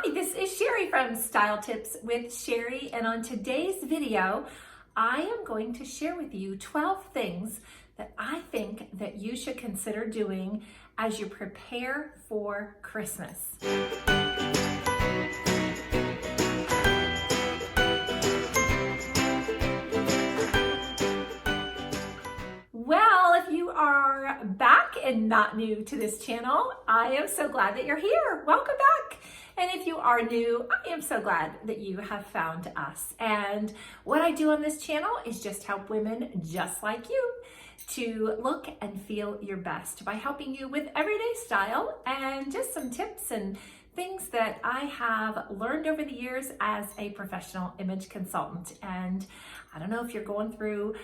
Hi, this is Sherry from Style Tips with Sherry, and on today's video, I am going to share with you 12 things that I think that you should consider doing as you prepare for Christmas. Well, if you are back and not new to this channel, I am so glad that you're here. Welcome back. And if you are new, I am so glad that you have found us. And what I do on this channel is just help women just like you to look and feel your best by helping you with everyday style and just some tips and things that I have learned over the years as a professional image consultant. And I don't know if you're going through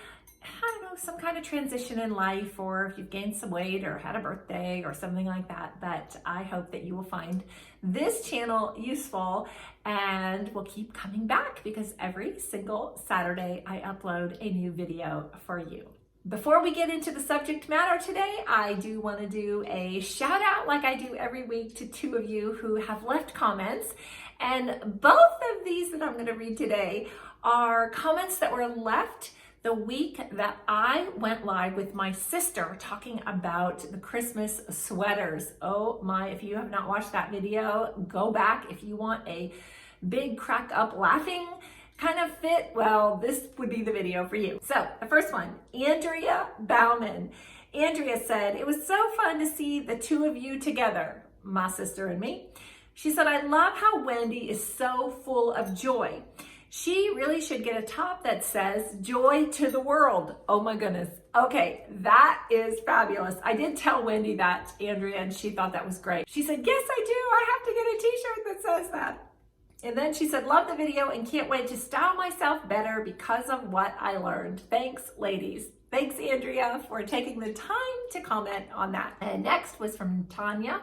some kind of transition in life, or if you've gained some weight or had a birthday or something like that, but I hope that you will find this channel useful and will keep coming back because every single Saturday I upload a new video for you. Before we get into the subject matter today, I do want to do a shout out like I do every week to two of you who have left comments. And both of these that I'm going to read today are comments that were left the week that I went live with my sister talking about the Christmas sweaters. Oh my, if you have not watched that video, go back. If you want a big crack up laughing kind of fit, well, this would be the video for you. So the first one, Andrea Bauman. Andrea said, "It was so fun to see the two of you together, my sister and me." She said, "I love how Wendy is so full of joy. She really should get a top that says joy to the world." Oh my goodness. Okay, that is fabulous. I did tell Wendy that, Andrea, and she thought that was great. She said, "Yes, I do. I have to get a t-shirt that says that." And then she said, "Love the video and can't wait to style myself better because of what I learned. Thanks, ladies." Thanks, Andrea, for taking the time to comment on that. And next was from Tanya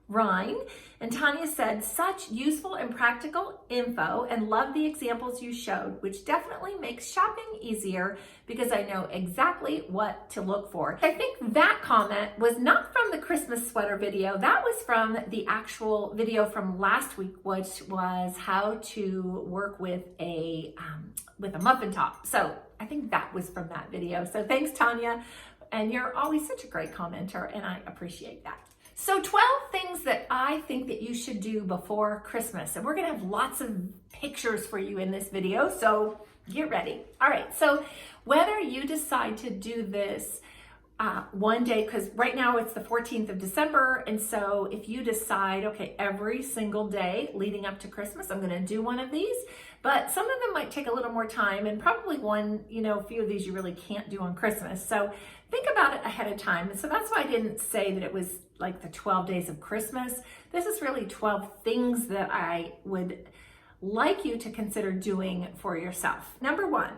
Rhine, and Tanya said, "Such useful and practical info and love the examples you showed, which definitely makes shopping easier because I know exactly what to look for." I think that comment was not from the Christmas sweater video. That was from the actual video from last week, which was how to work with a muffin top. So I think that was from that video. So thanks, Tanya. And you're always such a great commenter, and I appreciate that. So 12 things that I think that you should do before Christmas. And we're gonna have lots of pictures for you in this video, so get ready. All right, so whether you decide to do this one day, because right now it's the 14th of December, and so if you decide, okay, every single day leading up to Christmas, I'm gonna do one of these, but some of them might take a little more time, and probably a few of these you really can't do on Christmas. So think about it ahead of time. And so that's why I didn't say that it was like the 12 days of Christmas. This is really 12 things that I would like you to consider doing for yourself. Number one,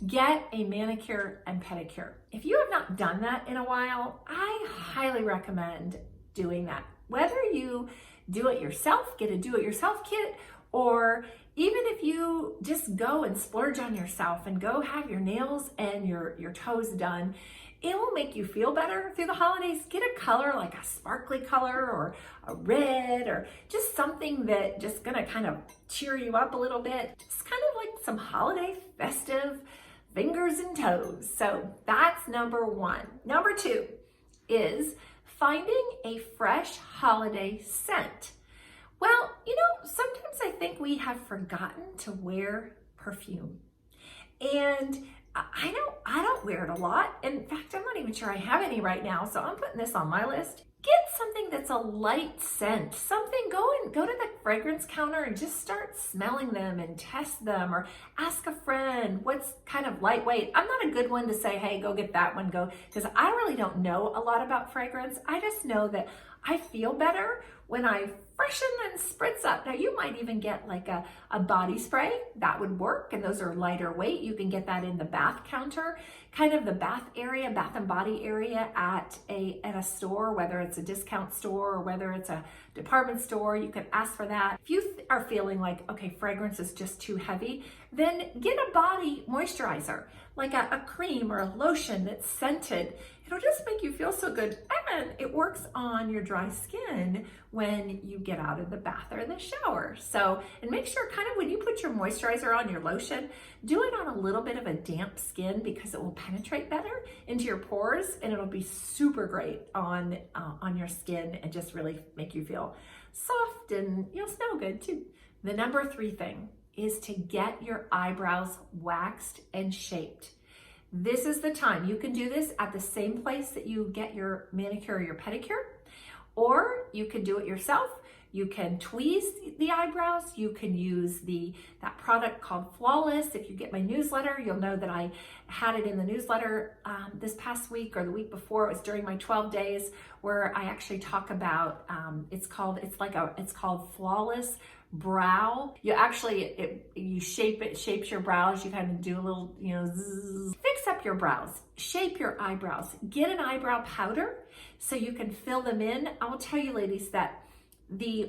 get a manicure and pedicure. If you have not done that in a while, I highly recommend doing that. Whether you do it yourself, get a do-it-yourself kit, or even if you just go and splurge on yourself and go have your nails and your toes done, it will make you feel better through the holidays. Get a color like a sparkly color or a red, or just something that just gonna kind of cheer you up a little bit. Just kind of like some holiday festive fingers and toes. So that's number one. Number two is finding a fresh holiday scent. Well, sometimes I think we have forgotten to wear perfume. And I don't wear it a lot. In fact, I'm not even sure I have any right now, so I'm putting this on my list. Get something that's a light scent. Go to the fragrance counter and just start smelling them and test them, or ask a friend what's kind of lightweight. I'm not a good one to say, hey, go get that one, because I really don't know a lot about fragrance. I just know that I feel better when I freshen and spritz up. Now you might even get like a body spray, that would work, and those are lighter weight. You can get that in the bath counter, kind of the bath area, bath and body area at a store, whether it's a discount store or whether it's a department store. You can ask for that. If you are feeling like, okay, fragrance is just too heavy, then get a body moisturizer, like a cream or a lotion that's scented. it'll just make you feel so good. And it works on your dry skin when you get out of the bath or the shower. So, and make sure kind of when you put your moisturizer on, your lotion, do it on a little bit of a damp skin because it will penetrate better into your pores, and it'll be super great on your skin and just really make you feel soft, and you'll smell good too. The number 3 thing is to get your eyebrows waxed and shaped. This is the time. You can do this at the same place that you get your manicure or your pedicure, or you can do it yourself. You can tweeze the eyebrows. You can use that product called Flawless. If you get my newsletter, you'll know that I had it in the newsletter this past week or the week before. It was during my 12 days where I actually talk about, it's called Flawless Brow. You actually, you shape it, shapes your brows. You kind of do a little, zzz. Fix up your brows, shape your eyebrows, get an eyebrow powder so you can fill them in. I will tell you ladies that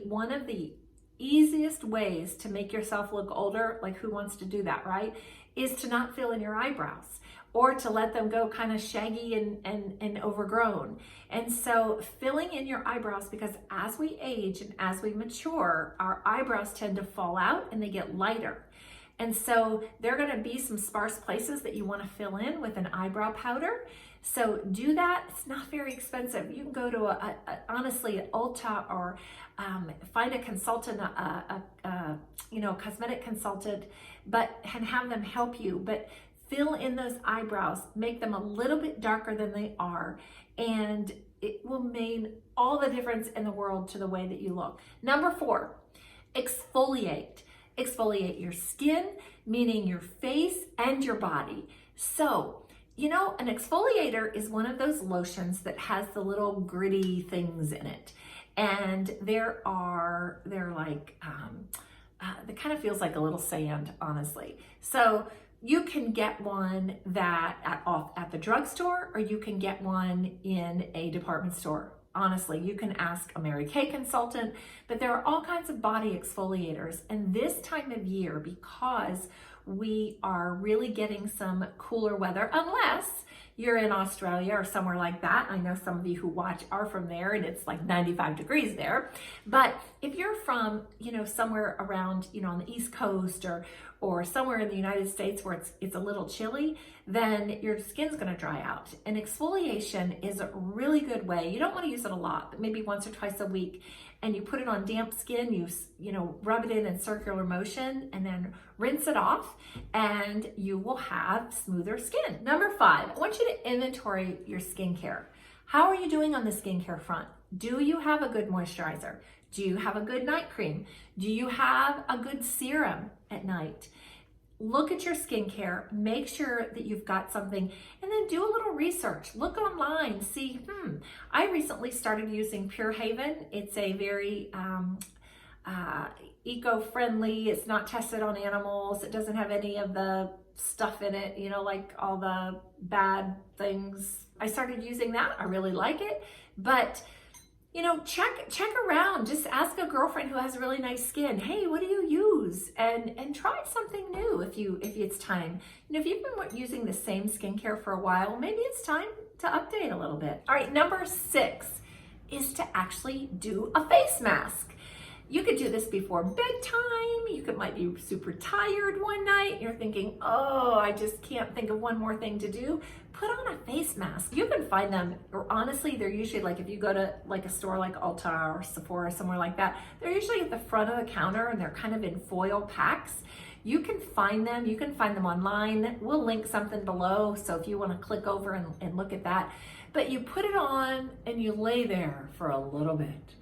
one of the easiest ways to make yourself look older, like who wants to do that, right? Is to not fill in your eyebrows or to let them go kind of shaggy and overgrown. And so filling in your eyebrows, because as we age and as we mature, our eyebrows tend to fall out and they get lighter. And so there are going to be some sparse places that you want to fill in with an eyebrow powder. So do that. It's not very expensive. You can go to honestly, an Ulta, or find a consultant, cosmetic consultant, and have them help you. But fill in those eyebrows, make them a little bit darker than they are, and it will make all the difference in the world to the way that you look. Number 4, exfoliate. Exfoliate your skin, meaning your face and your body. So, an exfoliator is one of those lotions that has the little gritty things in it. And they're like, it kind of feels like a little sand, honestly. So you can get one at the drugstore, or you can get one in a department store. Honestly, you can ask a Mary Kay consultant, but there are all kinds of body exfoliators. And this time of year, because we are really getting some cooler weather, unless you're in Australia or somewhere like that. I know some of you who watch are from there and it's like 95 degrees there. But if you're from, somewhere around, on the East Coast or somewhere in the United States where it's a little chilly, then your skin's gonna dry out. And exfoliation is a really good way. You don't wanna use it a lot, but maybe once or twice a week. And you put it on damp skin, you rub it in circular motion, and then rinse it off, and you will have smoother skin. Number 5, I want you to inventory your skincare. How are you doing on the skincare front? Do you have a good moisturizer? Do you have a good night cream? Do you have a good serum at night? Look at your skincare, make sure that you've got something, and then do a little research. Look online, see, I recently started using Pure Haven. It's a very eco-friendly, it's not tested on animals, it doesn't have any of the stuff in it, like all the bad things. I started using that, I really like it, but check around. Just ask a girlfriend who has really nice skin. Hey, what do you use? And try something new if it's time. If you've been using the same skincare for a while, maybe it's time to update a little bit. All right, number 6 is to actually do a face mask. You could do this before bedtime. You might be super tired one night. You're thinking, oh, I just can't think of one more thing to do. Put on a face mask. You can find them, or honestly, they're usually like, if you go to like a store like Ulta or Sephora, somewhere like that, they're usually at the front of the counter and they're kind of in foil packs. You can find them online. We'll link something below, so if you want to click over and look at that. But you put it on and you lay there for a little bit.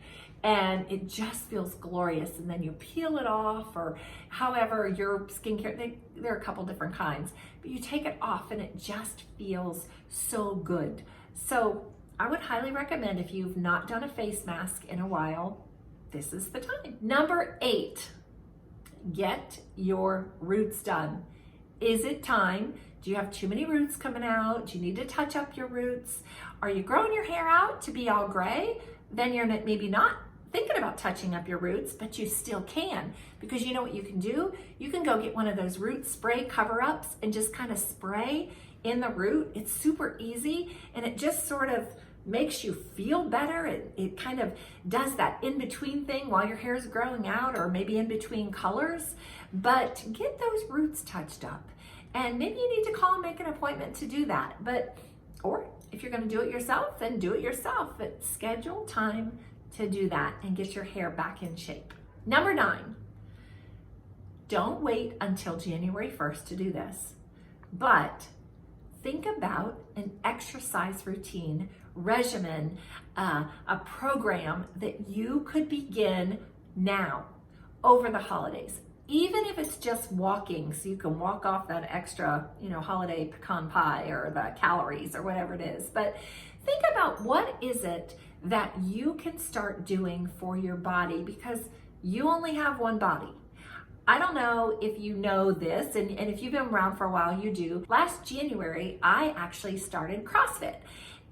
And it just feels glorious. And then you peel it off, or however your skincare, there are a couple different kinds, but you take it off and it just feels so good. So I would highly recommend, if you've not done a face mask in a while, this is the time. Number 8, get your roots done. Is it time? Do you have too many roots coming out? Do you need to touch up your roots? Are you growing your hair out to be all gray? Then you're maybe not thinking about touching up your roots, but you still can, because you know what you can do? You can go get one of those root spray cover-ups and just kind of spray in the root. It's super easy, and it just sort of makes you feel better. It kind of does that in-between thing while your hair is growing out, or maybe in between colors. But get those roots touched up. And maybe you need to call and make an appointment to do that. Or if you're going to do it yourself, then do it yourself. But schedule time to do that and get your hair back in shape. Number 9, don't wait until January 1st to do this, but think about an exercise routine, regimen, a program that you could begin now over the holidays. Even if it's just walking, so you can walk off that extra, holiday pecan pie or the calories or whatever it is. But think about, what is it that you can start doing for your body, because you only have one body. I don't know if you know this, and if you've been around for a while, you do. Last January, I actually started CrossFit.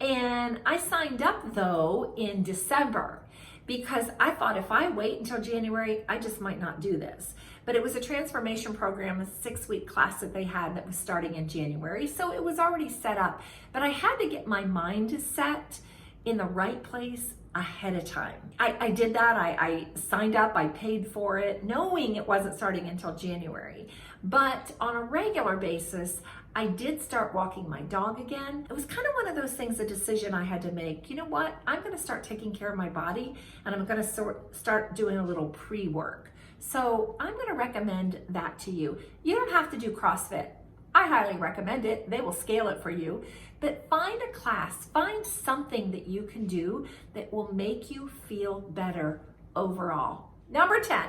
And I signed up though in December, because I thought if I wait until January, I just might not do this. But it was a transformation program, a 6-week class that they had that was starting in January. So it was already set up, but I had to get my mind set in the right place ahead of time. I did that. I signed up, I paid for it, knowing it wasn't starting until January. But on a regular basis, I did start walking my dog again. It was kind of one of those things, a decision I had to make. You know what? I'm going to start taking care of my body, and I'm going to start doing a little pre-work. So I'm going to recommend that to you. You don't have to do CrossFit. I highly recommend it. They will scale it for you. But find a class, find something that you can do that will make you feel better overall. Number 10,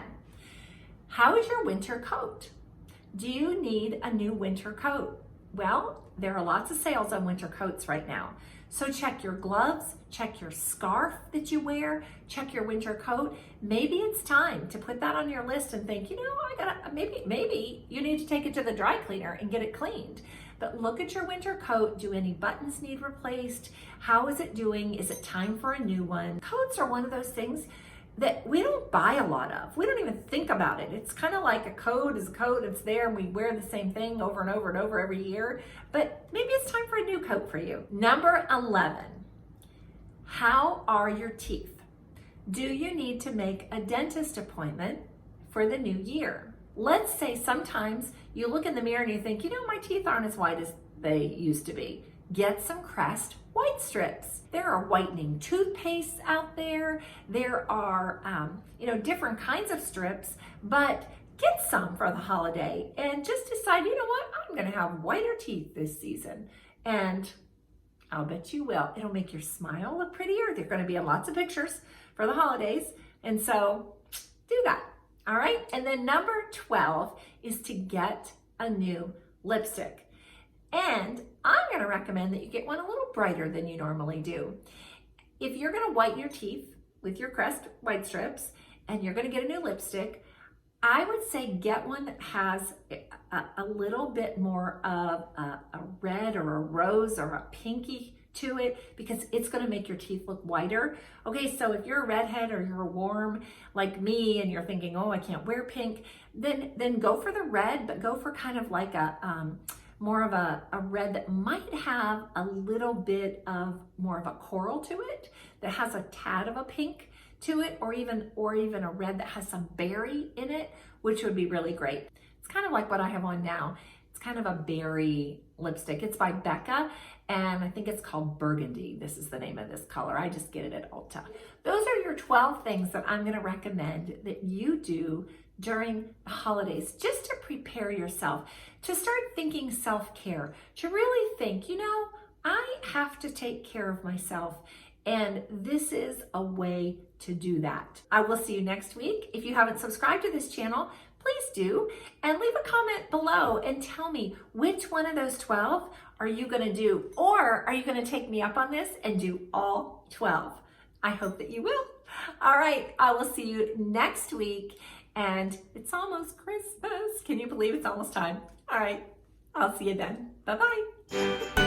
how is your winter coat? Do you need a new winter coat? Well, there are lots of sales on winter coats right now. So check your gloves, check your scarf that you wear, check your winter coat. Maybe it's time to put that on your list and think, maybe you need to take it to the dry cleaner and get it cleaned. But look at your winter coat. Do any buttons need replaced? How is it doing? Is it time for a new one? Coats are one of those things that we don't buy a lot of. We don't even think about it. It's kind of like a coat is a coat, it's there, and we wear the same thing over and over and over every year. But maybe it's time for a new coat for you. Number 11, how are your teeth? Do you need to make a dentist appointment for the new year? Let's say sometimes you look in the mirror and you think, my teeth aren't as white as they used to be. Get some Crest white strips. There are whitening toothpastes out there. There are, different kinds of strips, but get some for the holiday and just decide, I'm going to have whiter teeth this season. And I'll bet you will. It'll make your smile look prettier. There are going to be lots of pictures for the holidays. And so do that. All right. And then number 12 is to get a new lipstick. And I'm going to recommend that you get one a little brighter than you normally do. If you're going to whiten your teeth with your Crest white strips and you're going to get a new lipstick, I would say get one that has a little bit more of a red or a rose or a pinky to it, because it's going to make your teeth look whiter. Okay, so if you're a redhead or you're warm like me and you're thinking, oh, I can't wear pink, then go for the red, but go for kind of like more of a red that might have a little bit of more of a coral to it, that has a tad of a pink to it, or even a red that has some berry in it, which would be really great. It's kind of like what I have on now. It's kind of a berry lipstick. It's by Becca, and I think it's called Burgundy. This is the name of this color. I just get it at Ulta. Those are your 12 things that I'm going to recommend that you do during the holidays, just to prepare yourself, to start thinking self-care, to really think, I have to take care of myself, and this is a way to do that. I will see you next week. If you haven't subscribed to this channel, please do, and leave a comment below and tell me which one of those 12 are you going to do, or are you going to take me up on this and do all 12? I hope that you will. All right, I will see you next week, and it's almost Christmas. Can you believe it's almost time? All right, I'll see you then. Bye-bye.